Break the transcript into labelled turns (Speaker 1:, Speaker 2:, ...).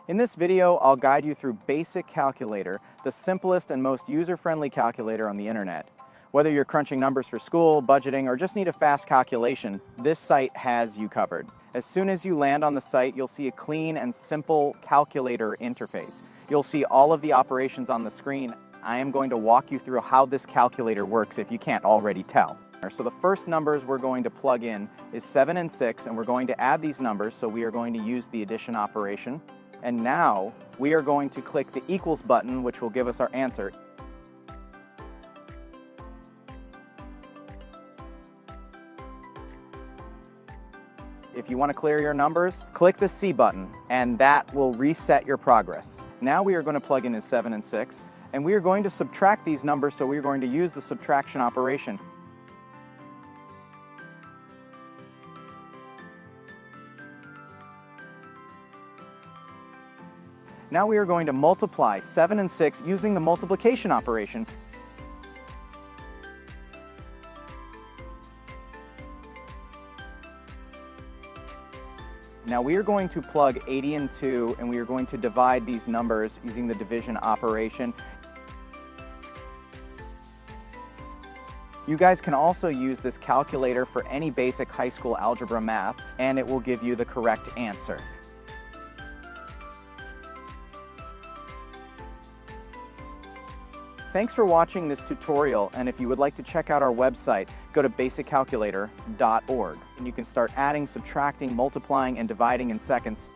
Speaker 1: In this video, I'll guide you through Basic Calculator, the simplest and most user-friendly calculator on the internet. Whether you're crunching numbers for school, budgeting, or just need a fast calculation, this site has you covered. As soon as you land on the site, you'll see a clean and simple calculator interface. You'll see all of the operations on the screen. I am going to walk you through how this calculator works if you can't already tell. So the first numbers we're going to plug in is 7 and 6, and we're going to add these numbers, so we are going to use the addition operation. And now we are going to click the equals button, which will give us our answer. If you want to clear your numbers, click the C button, and that will reset your progress. Now we are going to plug in 7 and 6, and we are going to subtract these numbers, so we are going to use the subtraction operation. Now we are going to multiply 7 and 6 using the multiplication operation. Now we are going to plug 80 and 2, and we are going to divide these numbers using the division operation. You guys can also use this calculator for any basic high school algebra math, and it will give you the correct answer. Thanks for watching this tutorial, and if you would like to check out our website, go to basiccalculator.org, and you can start adding, subtracting, multiplying, and dividing in seconds.